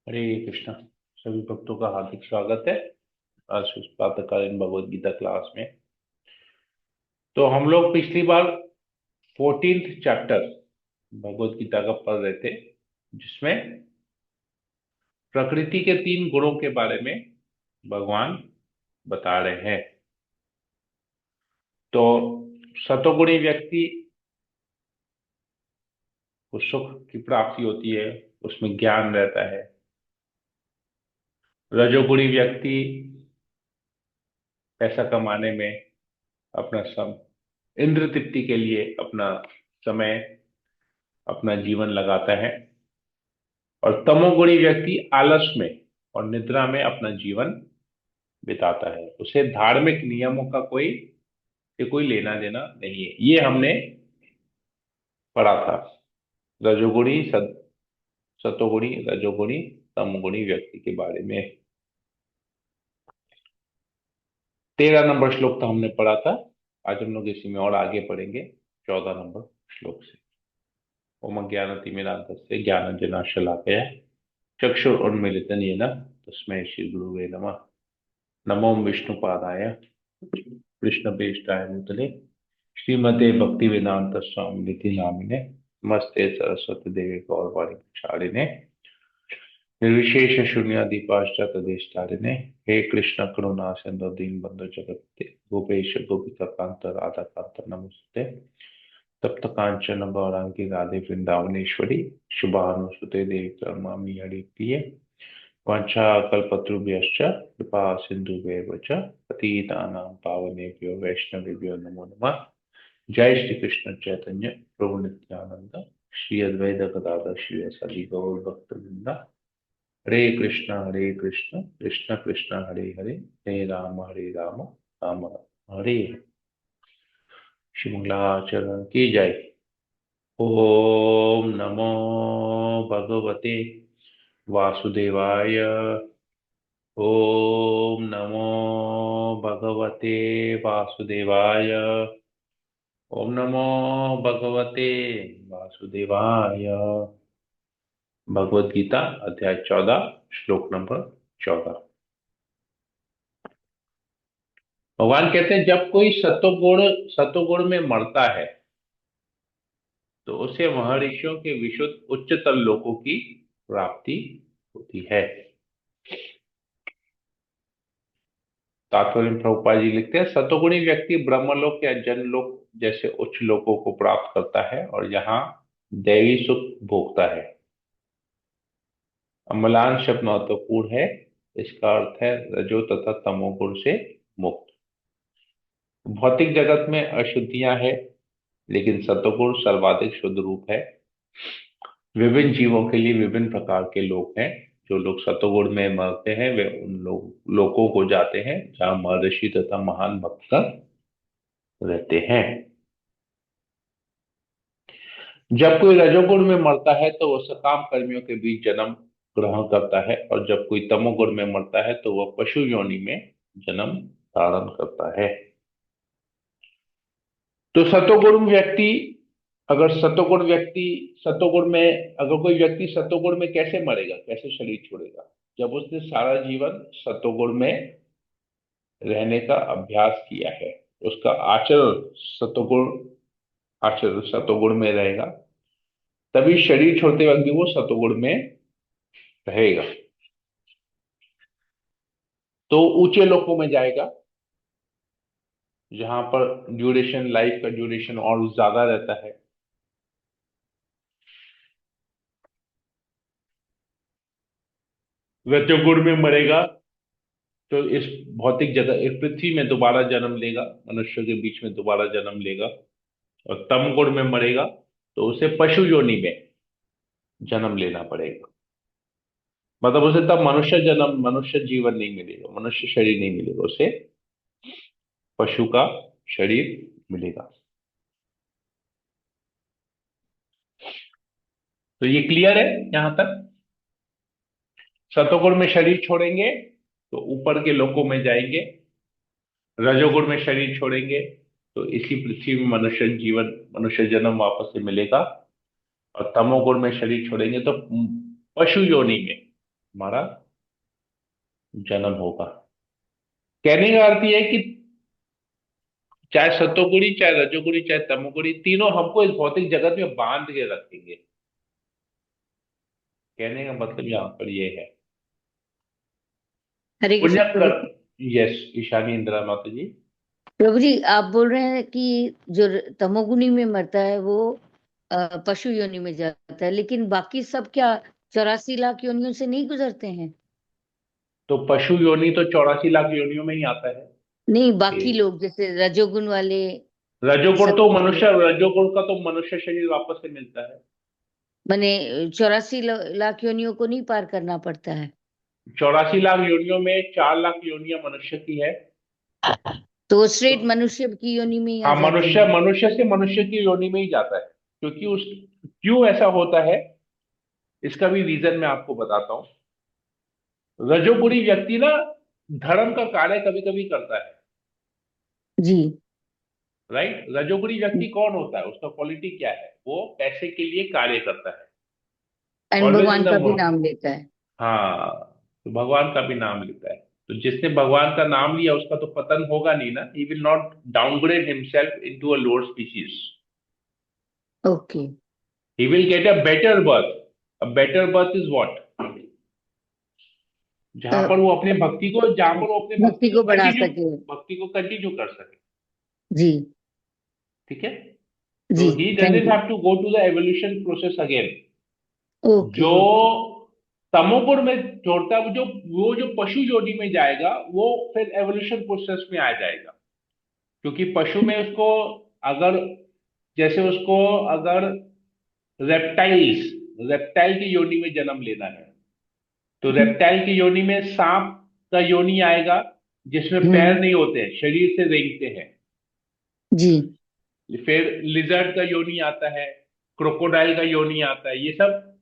हरे कृष्णा। सभी भक्तों का हार्दिक स्वागत है आज इस प्रातःकालीन भगवत गीता क्लास में। तो हम लोग पिछली बार 14th चैप्टर भगवत गीता का पढ़ रहे थे, जिसमें प्रकृति के 3 गुणों के बारे में भगवान बता रहे हैं। तो सतोगुणी व्यक्ति को सुख की प्राप्ति होती है, उसमें ज्ञान रहता है। रजोगुणी व्यक्ति पैसा कमाने में अपना इंद्र तृप्ति के लिए अपना समय, अपना जीवन लगाता है। और तमोगुणी व्यक्ति आलस में और निद्रा में अपना जीवन बिताता है। उसे धार्मिक नियमों का कोई लेना देना नहीं है। ये हमने पढ़ा था। रजोगुणी सतोगुणी, रजोगुणी, तमोगुणी व्यक्ति के बारे में 13 नंबर श्लोक तो हमने पढ़ा था। आज हम लोग इसी में और आगे पढ़ेंगे 14 नंबर श्लोक से। ओम ज्ञानतिमिरान्धस्य ज्ञानांजनाशलाकया चक्षुरुन्मीलितं येन तस्मै श्री गुरुवे नमः। नमो विष्णुपादाय कृष्णप्रेष्ठाय भूतले श्रीमते भक्ति वेदांत स्वामी निधि नामिने नमस्ते सरस्वती देवी गौरवाणी प्रचारिणे निर्विशेष शून्यादि पाश्चात्यदेशतारिणे हे कृष्ण करुणा सिंधु दीन बंधु जगत्ते गोपेश गोपिका कांत राधा कांत नमस्ते तप्त कांचन गौरांगी राधे वृंदावनेश्वरी शुभानुसुते देवी प्रणमामि हरि प्रिय वाञ्छाकल्पतरुभ्यश्च कृपा सिन्धुभ्येव च पतितानां पावनेभ्यो वैष्णवेभ्यो नमो नमः। जय श्री कृष्ण चैतन्य प्रभु नित्यानंद श्री अद्वैत गदाधर श्री गौर भक्तवृंदा। हरे कृष्ण कृष्ण कृष्ण हरे हरे हरे राम राम राम हरे हरे। श्री मंगलाचरण की जय। ओम नमो भगवते वासुदेवाय। ओम नमो भगवते वासुदेवाय। ओम नमो भगवते वासुदेवाय। भगवत गीता अध्याय 14 श्लोक नंबर 14। भगवान कहते हैं जब कोई सतोगुण में मरता है तो उसे महर्षियों के विशुद्ध उच्चतर लोकों की प्राप्ति होती है। तात्पर्य में प्रभुपाद जी लिखते हैं सतोगुणी व्यक्ति ब्रह्मलोक या जनलोक जैसे उच्च लोकों को प्राप्त करता है और यहाँ दैवी सुख भोगता है। अम्लान शब्द महत्वपूर्ण है। इसका अर्थ है रजो तथा तमोगुण से मुक्त। भौतिक जगत में अशुद्धियां हैं, लेकिन सतोगुण सर्वाधिक शुद्ध रूप है। विभिन्न जीवों के लिए विभिन्न प्रकार के लोक हैं। जो लोग सतोगुण में मरते हैं वे उन लोकों को जाते हैं जहां महर्षि तथा महान भक्त रहते हैं। जब कोई रजोगुण में मरता है तो वह सकाम कर्मियों के बीच जन्म ग्रहण करता है, और जब कोई तमोगुण में मरता है तो वह पशु योनि में जन्म धारण करता है। तो सतोगुण में अगर कोई व्यक्ति सतोगुण में कैसे मरेगा, कैसे शरीर छोड़ेगा? जब उसने सारा जीवन सतोगुण में रहने का अभ्यास किया है, उसका आचरण सतोगुण में रहेगा, तभी शरीर छोड़ते वक्त भी वो सतोगुण में रहेगा। तो ऊंचे लोकों में जाएगा जहां पर लाइफ का ड्यूरेशन और ज्यादा रहता है। रजोगुण में मरेगा तो इस भौतिक जगत, इस पृथ्वी में दोबारा जन्म लेगा, मनुष्य के बीच में दोबारा जन्म लेगा। और तम गुण में मरेगा तो उसे पशु योनि में जन्म लेना पड़ेगा। मतलब उसे तब मनुष्य जीवन नहीं मिलेगा, मनुष्य शरीर नहीं मिलेगा, उसे पशु का शरीर मिलेगा। तो ये क्लियर है यहां तक? सतोगुण में शरीर छोड़ेंगे तो ऊपर के लोकों में जाएंगे। रजोगुण में शरीर छोड़ेंगे तो इसी पृथ्वी में मनुष्य जन्म वापस से मिलेगा। और तमोगुण में शरीर छोड़ेंगे तो पशु योनि में हमारा जन्म होगा। कहने का अर्थ यह है कि चाहे सतोगुणी, चाहे रजोगुणी, चाहे तमोगुणी, तीनों हमको इस भौतिक जगत में बांध के रखेंगे। कहने का मतलब यहाँ पर यह है। हरे कृष्ण पुण्य प्रभु। कर। यस, ईशानी इंदिरा माता जी। प्रभु जी, आप बोल रहे हैं कि जो तमोगुनी में मरता है वो पशु योनि में जाता है, लेकिन बाकी सब क्या 84 लाख योनियों से नहीं गुजरते हैं? तो पशु योनि तो 84 लाख योनियों में ही आता है। नहीं, ये बाकी लोग जैसे रजोगुण वाले, रजोगुण तो सत्व वाले, मनुष्य, रजोगुण का तो मनुष्य शरीर वापस से मिलता है। माने 84 लाख योनियों को नहीं पार करना पड़ता है? 84 लाख योनियों में 4 लाख योनियां मनुष्य की है। तो वो तो स्ट्रेट मनुष्य की योनि में ही आ हाँ, जाते मनुष्य हैं? मनुष्य से मनुष्य की योनि में ही जाता है। क्योंकि उस क्यों ऐसा होता है, इसका भी रीजन मैं आपको बताता हूँ। रजोगुणी व्यक्ति ना धर्म का कार्य कभी कभी करता है। जी। राइट। रजोगुणी व्यक्ति कौन होता है, उसका क्वालिटी क्या है, वो पैसे के लिए कार्य करता है। एंड ऑलवेज इन भगवान द का भी वर्ल्ड। नाम लेता है? हाँ, तो भगवान का भी नाम लेता है। तो जिसने भगवान का नाम लिया उसका तो पतन होगा नहीं ना। He will not downgrade himself into a lower species. Okay. He will get a better birth. A better birth is what? जहां पर वो अपने भक्ति को, जहां पर वो अपने भक्ति को बढ़ा सके। भक्ति को कंटिन्यू कर सके। जी। ठीक है। जी। तो he thank doesn't you. Have to go to the evolution process again. Okay जो ओके। तमोगुण में छोड़ता है, वो जो पशु योनि में जाएगा, वो फिर एवोल्यूशन प्रोसेस में आ जाएगा। क्योंकि पशु में उसको, अगर जैसे उसको अगर रेप्टाइल्स रेप्टाइल की योनि में जन्म लेना है, तो रेप्टाइल की योनि में सांप का योनि आएगा, जिसमें पैर हम्म। नहीं होते हैं, शरीर से रेंगते हैं। जी। फिर लिजर्ड का योनि आता है, क्रोकोडाइल का योनि आता है। ये सब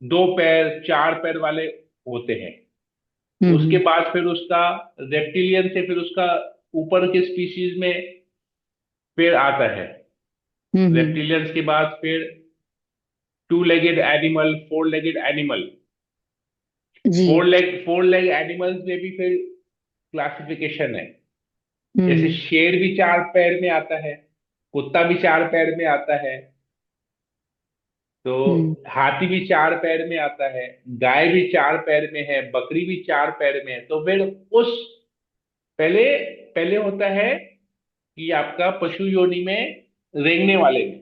2 पैर 4 पैर वाले होते हैं। उसके हम्म। बाद फिर उसका रेप्टिलियन से फिर उसका ऊपर के स्पीशीज में फिर आता है। हम्म। रेप्टिलियंस के बाद फिर 2 लेगेड एनिमल, 4 लेगेड एनिमल। जी। फोर लेग एनिमल्स में भी फिर क्लासिफिकेशन है। जैसे हम्म। शेर भी 4 पैर में आता है, कुत्ता भी 4 पैर में आता है, तो हम्म। हाथी भी 4 पैर में आता है, गाय भी 4 पैर में है, बकरी भी 4 पैर में है। तो फिर उस पहले पहले होता है कि आपका पशु योनि में रेंगने वाले में,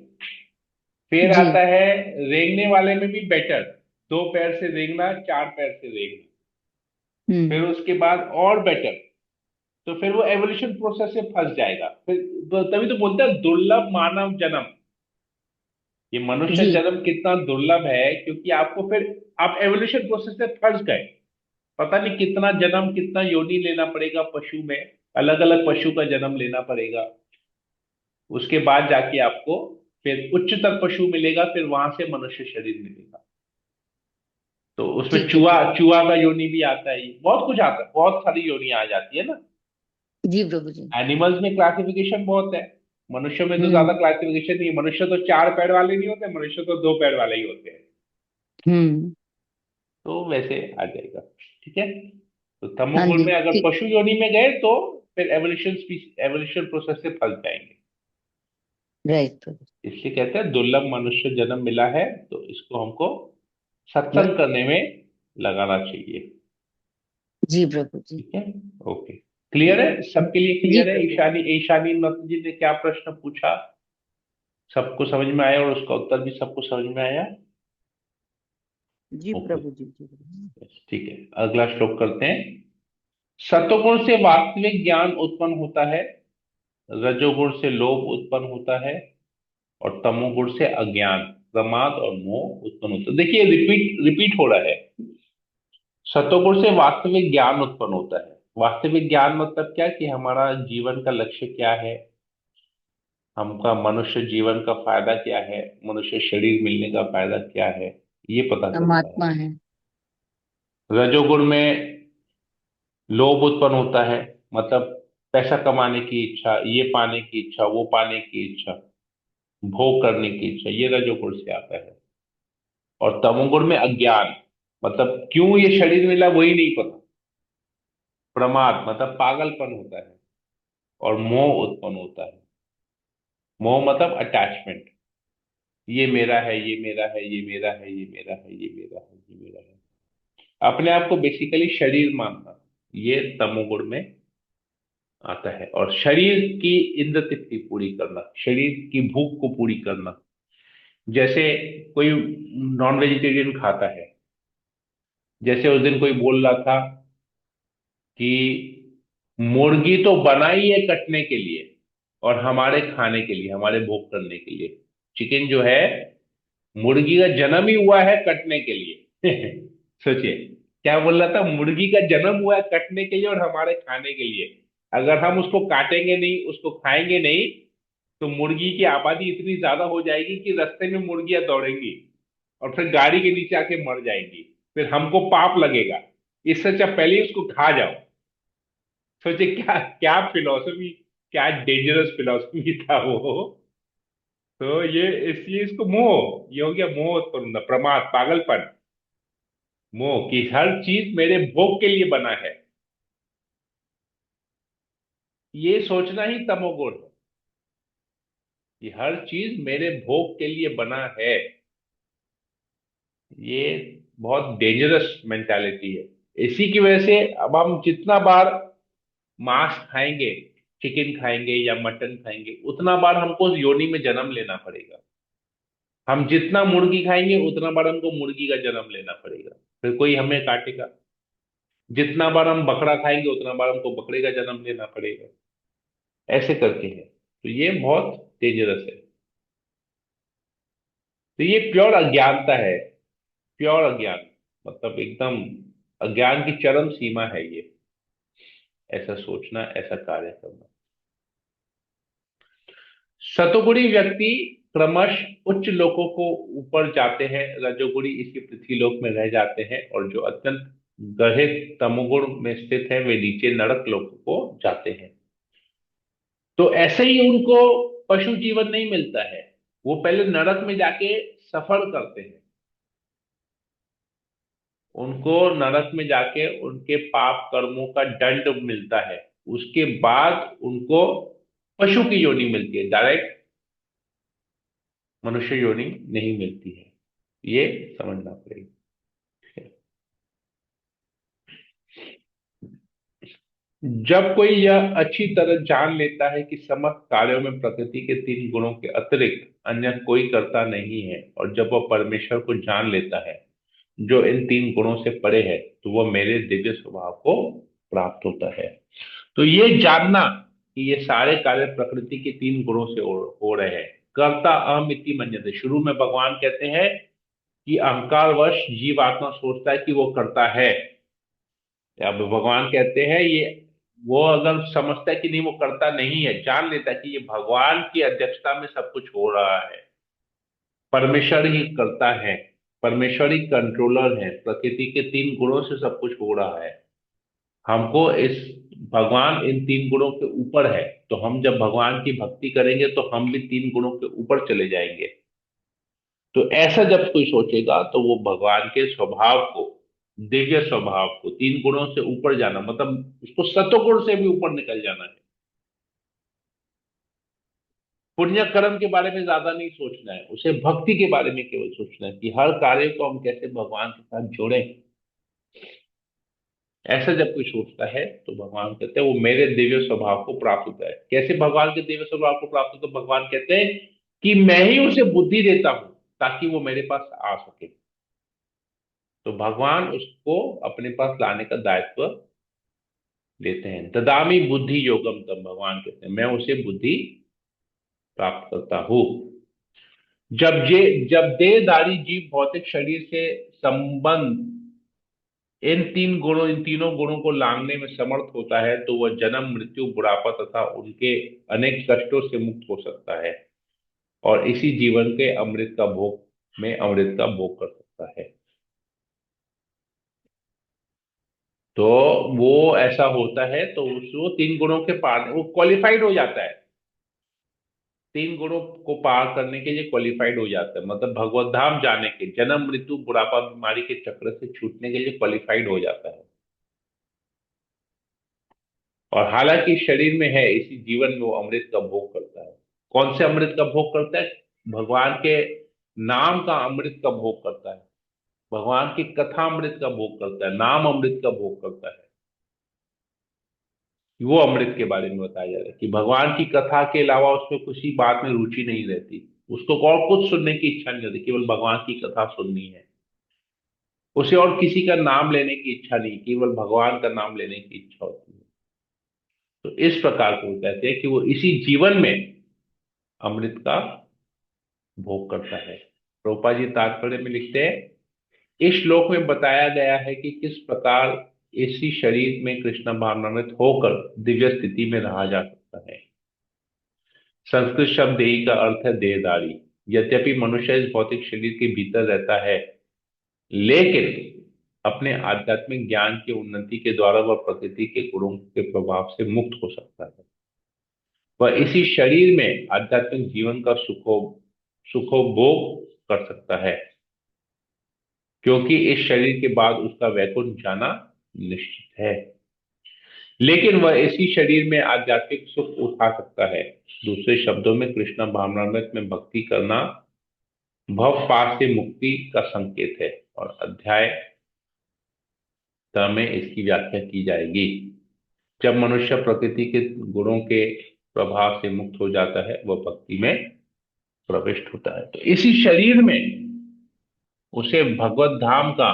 फिर जी। आता है रेंगने वाले में भी बेटर, 2 पैर से रेंगना, 4 पैर से रेंगना। फिर हम्म। उसके बाद और बेटर, तो फिर वो एवोल्यूशन प्रोसेस से फंस जाएगा। फिर तो तभी तो बोलते हैं दुर्लभ मानव जन्म। ये मनुष्य जी। जन्म कितना दुर्लभ है, क्योंकि आपको फिर आप एवोल्यूशन प्रोसेस से फंस गए। पता नहीं कितना जन्म, कितना योनि लेना पड़ेगा पशु में, अलग अलग पशु का जन्म लेना पड़ेगा। उसके बाद जाके आपको फिर उच्चतर पशु मिलेगा, फिर वहां से मनुष्य शरीर मिलेगा। तो उसमें ठीक है चूहा, ठीक। चूहा का योनि भी आता है, बहुत कुछ आता है, बहुत सारी योनि आ जाती है ना। जी प्रभु जी। एनिमल्स में क्लासिफिकेशन बहुत है। मनुष्य में तो ज्यादा हम्म। क्लासिफिकेशन नहीं है। मनुष्य तो 4 पैर वाले नहीं होते, मनुष्य तो 2 पैर वाले ही होते हैं। हम्म। तो वैसे आ जाएगा। ठीक है। तो हाँ तमोगुण जी, में अगर ठीक। पशु योनि में गए तो फिर एवोल्यूशन प्रोसेस से फंस जाएंगे। राइट प्रभु। इसलिए कहते हैं दुर्लभ मनुष्य जन्म मिला है, तो इसको हमको ब- सत्संग करने में लगाना चाहिए। जी प्रभु जी। ठीक है। ओके। क्लियर है, सबके लिए जी क्लियर है। प्रभु। ईशानी ईशानी नथ जी ने क्या प्रश्न पूछा, सबको समझ में आया, और उसका उत्तर भी सबको समझ में आया। जी ओके। प्रभु जी। जी प्रभु। ठीक है, अगला श्लोक करते हैं। सत्वगुण से वास्तविक ज्ञान उत्पन्न होता है, रजोगुण से लोभ उत्पन्न होता है, और तमोगुण से अज्ञान, प्रमाद और मोह उत्पन्न होता है। देखिए, रिपीट रिपीट हो रहा है। सत्वगुण से वास्तविक ज्ञान उत्पन्न होता है। वास्तविक ज्ञान मतलब क्या, कि हमारा जीवन का लक्ष्य क्या है, हमका मनुष्य जीवन का फायदा क्या है, मनुष्य शरीर मिलने का फायदा क्या है, ये पता हम चलता है। आत्मा है। रजोगुण में लोभ उत्पन्न होता है, मतलब पैसा कमाने की इच्छा, ये पाने की इच्छा, वो पाने की इच्छा, भोग करने की इच्छा, ये रजोगुण से आता है। और तमोगुण में अज्ञान, मतलब क्यों ये शरीर मिला वही नहीं पता। प्रमाद मतलब पागलपन होता है, और मोह उत्पन्न होता है। मोह मतलब अटैचमेंट। ये मेरा है, ये मेरा है, ये मेरा है, ये मेरा है, ये मेरा है, ये मेरा है। अपने आप को बेसिकली शरीर मानना, ये तमोगुण में आता है। और शरीर की इंद्र तृप्ति पूरी करना, शरीर की भूख को पूरी करना। जैसे कोई नॉन वेजिटेरियन खाता है, जैसे उस दिन कोई बोल रहा था कि मुर्गी तो बनाई है कटने के लिए और हमारे खाने के लिए, हमारे भोग करने के लिए। चिकन जो है, मुर्गी का जन्म ही हुआ है कटने के लिए। सोचिए, क्या बोल रहा था, मुर्गी का जन्म हुआ है कटने के लिए और हमारे खाने के लिए। अगर हम उसको काटेंगे नहीं, उसको खाएंगे नहीं, तो मुर्गी की आबादी इतनी ज्यादा हो जाएगी कि रास्ते में मुर्गियां दौड़ेंगी और फिर गाड़ी के नीचे आके मर जाएंगी। फिर हमको पाप लगेगा। इससे अच्छा पहले ही उसको खा जाओ। सोचे क्या क्या फिलोसफी, क्या डेंजरस फिलोसफी था वो। तो ये इसको मोह, ये हो गया मोह उत्पन्न, प्रमाद, पागलपन। मोह कि हर चीज मेरे भोग के लिए बना है, ये सोचना ही तमोगुण है कि हर चीज मेरे भोग के लिए बना है। ये बहुत डेंजरस मेंटालिटी है। इसी की वजह से अब हम जितना बार मांस खाएंगे, चिकन खाएंगे या मटन खाएंगे, उतना बार हमको उस योनि में जन्म लेना पड़ेगा। हम जितना मुर्गी खाएंगे उतना बार हमको मुर्गी का जन्म लेना पड़ेगा, फिर कोई हमें काटेगा। जितना बार हम बकरा खाएंगे उतना बार हमको बकरे का जन्म लेना पड़ेगा। ऐसे करके है, तो ये बहुत डेंजरस है। तो ये प्योर अज्ञानता है। प्योर अज्ञान मतलब एकदम अज्ञान की चरम सीमा है ये, ऐसा सोचना, ऐसा कार्य करना। सतोगुणी व्यक्ति क्रमश उच्च लोकों को ऊपर जाते हैं, रजोगुणी इसी पृथ्वी लोक में रह जाते हैं, और जो अत्यंत गहरे तमोगुण में स्थित है वे नीचे नरक लोक को जाते हैं। तो ऐसे ही उनको पशु जीवन नहीं मिलता है, वो पहले नरक में जाके सफर करते हैं। उनको नरक में जाके उनके पाप कर्मों का दंड मिलता है। उसके बाद उनको पशु की योनि मिलती है, डायरेक्ट मनुष्य योनि नहीं मिलती है। ये समझना पड़ेगा। जब कोई यह अच्छी तरह जान लेता है कि समस्त कार्यों में प्रकृति के तीन गुणों के अतिरिक्त अन्य कोई करता नहीं है, और जब वह परमेश्वर को जान लेता है जो इन तीन गुणों से परे है, तो वह मेरे दिव्य स्वभाव को प्राप्त होता है। तो ये जानना कि ये सारे कार्य प्रकृति के तीन गुणों से हो रहे हैं। कर्ता अहम इति मन्यते, शुरू में भगवान कहते हैं कि अहंकारवश जीवात्मा सोचता है कि वो करता है। अब भगवान कहते हैं ये, वो अगर समझता है कि नहीं वो करता नहीं है, जान लेता है कि ये भगवान की अध्यक्षता में सब कुछ हो रहा है, परमेश्वर ही करता है, परमेश्वर ही कंट्रोलर है, प्रकृति के तीन गुणों से सब कुछ हो रहा है। हमको इस, भगवान इन तीन गुणों के ऊपर है, तो हम जब भगवान की भक्ति करेंगे तो हम भी तीन गुणों के ऊपर चले जाएंगे। तो ऐसा जब कोई सोचेगा तो वो भगवान के स्वभाव को, दिव्य स्वभाव को, तीन गुणों से ऊपर जाना, मतलब उसको सतोगुण से भी ऊपर निकल जाना है। पुण्य कर्म के बारे में ज्यादा नहीं सोचना है, उसे भक्ति के बारे में केवल सोचना है कि हर कार्य को हम कैसे भगवान के साथ जोड़ें। ऐसा जब कोई सोचता है तो भगवान कहते हैं वो मेरे दिव्य स्वभाव को प्राप्त होता है। कैसे भगवान के दिव्य स्वभाव को प्राप्त होता है? भगवान कहते हैं कि मैं ही उसे बुद्धि देता हूं ताकि वो मेरे पास आ सके। तो भगवान उसको अपने पास लाने का दायित्व लेते हैं। ददामी बुद्धि योगम तम, भगवान कहते हैं मैं उसे बुद्धि प्राप्त करता हूं। जब देहधारी जीव भौतिक शरीर से संबंध इन तीनों गुणों को लांघने में समर्थ होता है, तो वह जन्म, मृत्यु, बुढ़ापा तथा उनके अनेक कष्टों से मुक्त हो सकता है, और इसी जीवन के अमृत का भोग में अमृत का भोग कर सकता है। तो वो ऐसा होता है तो उसको तीन गुणों के पार वो क्वालिफाइड हो जाता है। तीन गुणों को पार करने के लिए क्वालिफाइड हो जाता है, मतलब भगवत धाम जाने के, जन्म मृत्यु बुढ़ापा बीमारी के चक्र से छूटने के लिए क्वालिफाइड हो जाता है। और हालांकि शरीर में है, इसी जीवन में वो अमृत का भोग करता है। कौन से अमृत का भोग करता है? भगवान के नाम का अमृत का भोग करता है, भगवान की कथा अमृत का भोग करता है, नाम अमृत का भोग करता है। वो अमृत के बारे में बताया जा रहा है कि भगवान की कथा के अलावा उसमें किसी बात में रुचि नहीं रहती, उसको और कुछ सुनने की इच्छा नहीं रहती, केवल भगवान की कथा सुननी है। उसे और किसी का नाम लेने की इच्छा नहीं, केवल भगवान का नाम लेने की इच्छा होती है। तो इस प्रकार को वो कहते हैं कि वो इसी जीवन में अमृत का भोग करता है। प्रभुपाद जी तात्पर्य में लिखते हैं, इस श्लोक में बताया गया है कि किस प्रकार इसी शरीर में कृष्ण भावनामृत होकर दिव्य स्थिति में रहा जा सकता है। संस्कृत शब्द देही का अर्थ है देहधारी। यद्यपि मनुष्य इस भौतिक शरीर के भीतर रहता है, लेकिन अपने आध्यात्मिक ज्ञान की उन्नति के द्वारा वह प्रकृति के गुणों के प्रभाव से मुक्त हो सकता है। वह इसी शरीर में आध्यात्मिक जीवन का सुखोभोग कर सकता है, क्योंकि इस शरीर के बाद उसका वैकुंठ जाना निश्चित है। लेकिन वह इसी शरीर में आध्यात्मिक सुख उठा सकता है। दूसरे शब्दों में कृष्ण भावनामृत में भक्ति करना भव पाप से मुक्ति का संकेत है, और अध्याय में इसकी व्याख्या की जाएगी। जब मनुष्य प्रकृति के गुणों के प्रभाव से मुक्त हो जाता है, वह भक्ति में प्रविष्ट होता है। तो इसी शरीर में उसे भगवत धाम का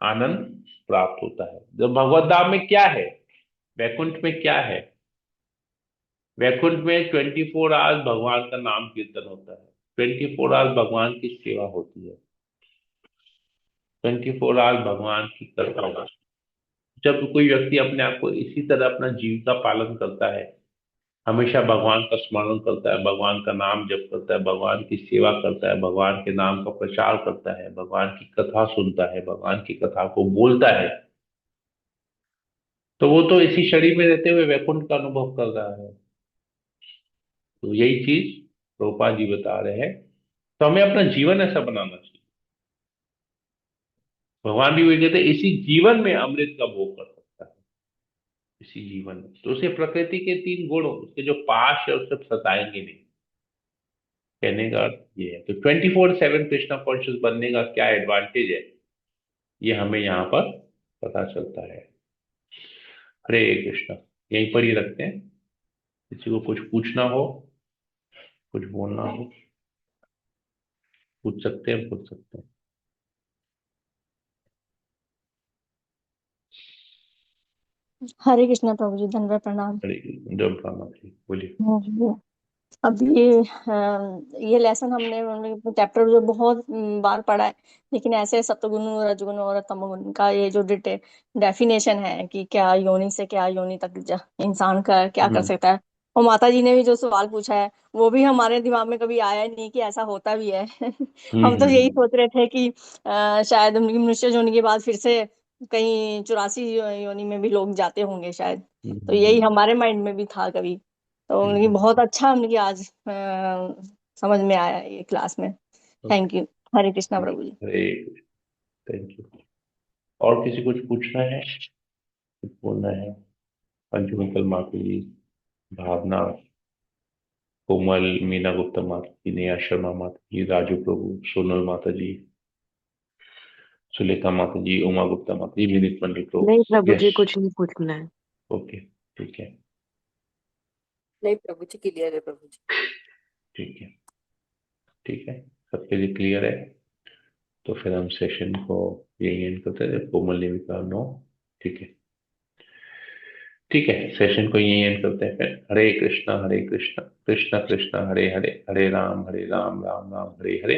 आनंद प्राप्त होता है। जब भगवत धाम में क्या है, वैकुंठ में क्या है? वैकुंठ में 24 आवर्स भगवान का नाम कीर्तन होता है, 24 आवर्स भगवान की सेवा होती है, 24 आवर्स भगवान की कथा होती है। जब कोई व्यक्ति अपने आप को इसी तरह अपना जीव का पालन करता है, हमेशा भगवान का स्मरण करता है, भगवान का नाम जप करता है, भगवान की सेवा करता है, भगवान के नाम का प्रचार करता है, भगवान की कथा सुनता है, भगवान की कथा को बोलता है, तो वो तो इसी शरीर में रहते हुए वैकुंठ का अनुभव कर रहा है। तो यही चीज प्रभुपाद जी बता रहे हैं। तो हमें अपना जीवन ऐसा बनाना चाहिए। भगवान भी वही कहते हैं, इसी जीवन में अमृत का भोग कर सकता है, इसी जीवन में। तो उसे प्रकृति के तीन गुण, उसके जो पाश है, उससे सताएंगे नहीं। कहने का अर्थ ये है। तो 24/7 कृष्णा कॉन्शियस बनने का क्या एडवांटेज है, ये हमें यहाँ पर पता चलता है। हरे कृष्णा। यहीं पर ही रखते हैं। किसी को कुछ पूछना हो, कुछ बोलना हो, पूछ सकते हैं, पूछ सकते हैं। हरे कृष्णा प्रभु जी, दंडवत प्रणाम। हरे कृष्ण। जब रामा जी बोलिए। हम्म, अब ये लेसन हमने चैप्टर जो बहुत बार पढ़ा है, लेकिन ऐसे सत्वगुण रजगुण और तमोगुण का ये जो डेफिनेशन है कि क्या योनि से क्या योनि तक इंसान का क्या कर हम्म। सकता है। और माता जी ने भी जो सवाल पूछा है, वो भी हमारे दिमाग में कभी आया नहीं कि ऐसा होता भी है। हम तो यही हम्म। सोच रहे थे कि शायद मनुष्य योनि के बाद फिर से कहीं 84 योनि में भी लोग जाते होंगे शायद। तो यही हम्म। हमारे माइंड में भी था कभी। तो उनकी हम्म। बहुत अच्छा उनकी आज समझ में आया ये क्लास में। Okay. Thank you. Hare Krishna प्रभु जी। हरे। Thank you. और किसी कुछ पूछना है, कुछ बोलना है? पंचमुखल माता जी, भावना, कोमल, मीना गुप्ता माता जी, नेहा शर्मा माता जी, राजू प्रभु, सोनल माता जी, सुलेखा माता जी, उमा गुप्ता माता जी, विनीत मंडल प्रभु। नहीं प्रभु यस। जी, कुछ नहीं पूछना है। ओके। ठीक है। नहीं प्रभु जी, क्लियर है प्रभु जी। ठीक है। ठीक है। सबके लिए क्लियर है? तो फिर हम सेशन को यही एंड करते हैं। कोमल ने भी कहा नो। ठीक है। ठीक है, सेशन को यही एंड करते हैं फिर। हरे कृष्णा कृष्ण कृष्ण हरे हरे, हरे राम राम राम हरे हरे।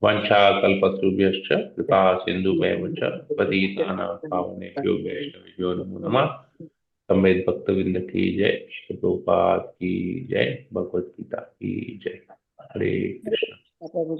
वंशा कल्पतरुभ्यश्च कृपा सिन्धुभ्येव च पतितानां पावनेभ्यो वैष्णवेभ्यो नमो नमः। सम्मेद भक्तवृंद की जय, श्री प्रभुपाद की जय, भगवत गीता की जय। हरे कृष्ण। प्रभु जी।